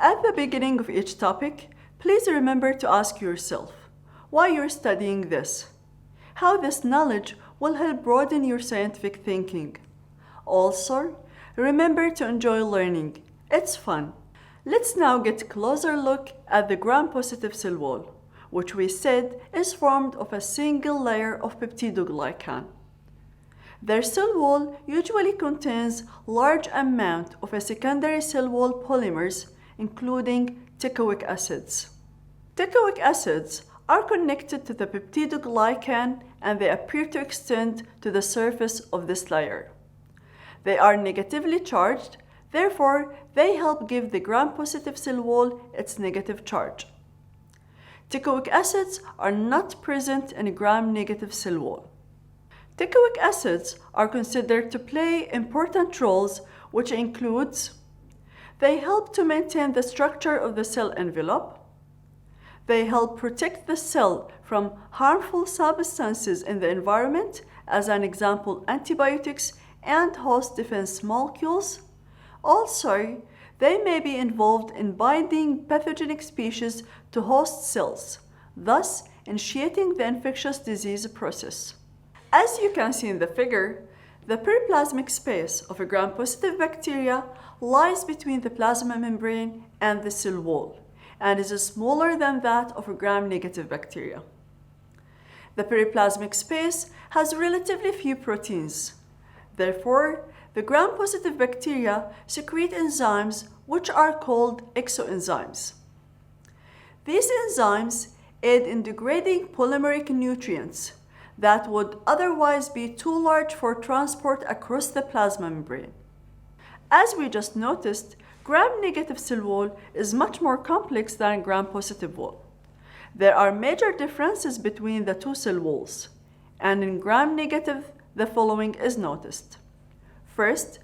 At the beginning of each topic, please remember to ask yourself why you're studying this, how this knowledge will help broaden your scientific thinking. Also, remember to enjoy learning. It's fun. Let's now get a closer look at the gram-positive cell wall, which we said is formed of a single layer of peptidoglycan. Their cell wall usually contains large amount of a secondary cell wall polymers, including teichoic acids. Teichoic acids are connected to the peptidoglycan and they appear to extend to the surface of this layer. They are negatively charged, therefore they help give the gram-positive cell wall its negative charge. Teichoic acids are not present in a gram-negative cell wall. Teichoic acids are considered to play important roles, which includes they help to maintain the structure of the cell envelope. They help protect the cell from harmful substances in the environment, as an example, antibiotics and host defense molecules. Also, they may be involved in binding pathogenic species to host cells, thus initiating the infectious disease process. As you can see in the figure, the periplasmic space of a gram-positive bacteria lies between the plasma membrane and the cell wall and is smaller than that of a gram-negative bacteria. The periplasmic space has relatively few proteins. Therefore, the gram-positive bacteria secrete enzymes which are called exoenzymes. These enzymes aid in degrading polymeric nutrients that would otherwise be too large for transport across the plasma membrane. As we just noticed, gram-negative cell wall is much more complex than gram-positive wall. There are major differences between the two cell walls, and in gram-negative, the following is noticed. First,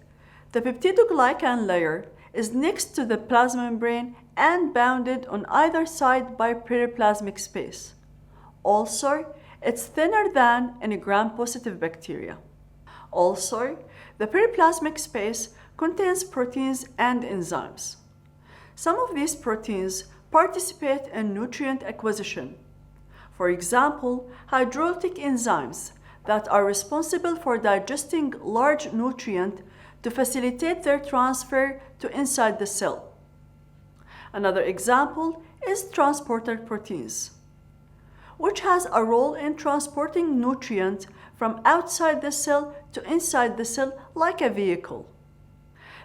the peptidoglycan layer is next to the plasma membrane and bounded on either side by periplasmic space. Also, it's thinner than in a gram-positive bacteria. Also, the periplasmic space contains proteins and enzymes. Some of these proteins participate in nutrient acquisition. For example, hydrolytic enzymes that are responsible for digesting large nutrients to facilitate their transfer to inside the cell. Another example is transporter proteins, which has a role in transporting nutrients from outside the cell to inside the cell like a vehicle.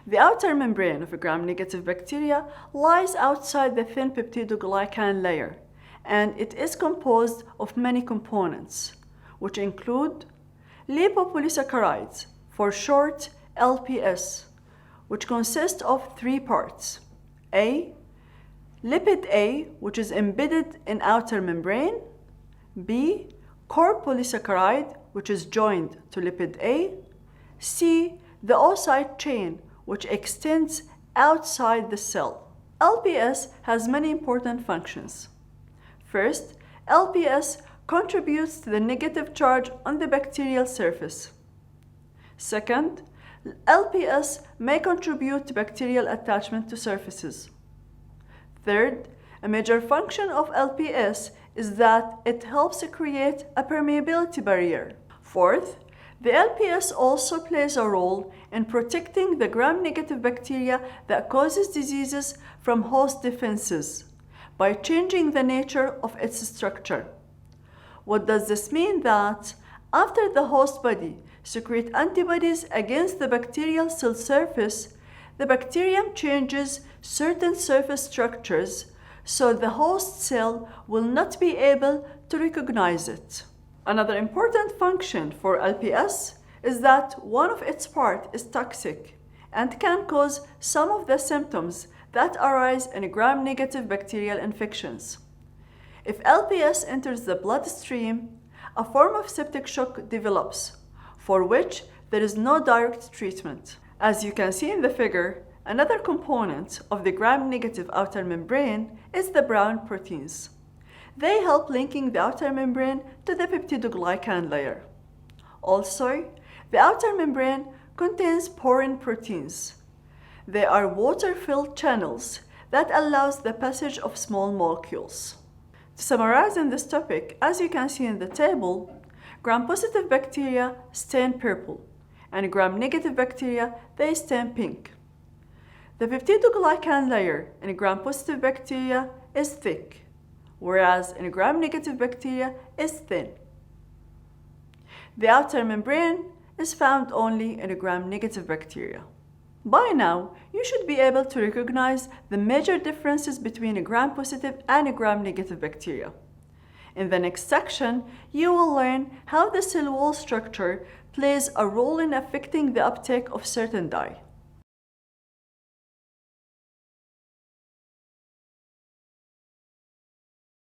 The outer membrane of a gram-negative bacteria lies outside the thin peptidoglycan layer, and it is composed of many components, which include lipopolysaccharides, for short LPS, which consist of three parts. Lipid A, which is embedded in outer membrane. B, core polysaccharide, which is joined to lipid A. C, the oocyte chain, which extends outside the cell. LPS has many important functions. First, LPS contributes to the negative charge on the bacterial surface. Second, LPS may contribute to bacterial attachment to surfaces. Third, a major function of LPS is that it helps create a permeability barrier. Fourth, the LPS also plays a role in protecting the gram-negative bacteria that causes diseases from host defenses by changing the nature of its structure. What does this mean? That after the host body secretes antibodies against the bacterial cell surface, the bacterium changes certain surface structures so the host cell will not be able to recognize it. Another important function for LPS is that one of its parts is toxic and can cause some of the symptoms that arise in gram-negative bacterial infections. If LPS enters the bloodstream, a form of septic shock develops, for which there is no direct treatment. As you can see in the figure, another component of the gram-negative outer membrane is the brown proteins. They help linking the outer membrane to the peptidoglycan layer. Also, the outer membrane contains porin proteins. They are water-filled channels that allows the passage of small molecules. To summarize in this topic, as you can see in the table, gram-positive bacteria stain purple, and gram-negative bacteria, they stain pink. The peptidoglycan layer in gram-positive bacteria is thick, whereas in gram-negative bacteria is thin. The outer membrane is found only in gram-negative bacteria. By now, you should be able to recognize the major differences between gram-positive and gram-negative bacteria. In the next section, you will learn how the cell wall structure plays a role in affecting the uptake of certain dye.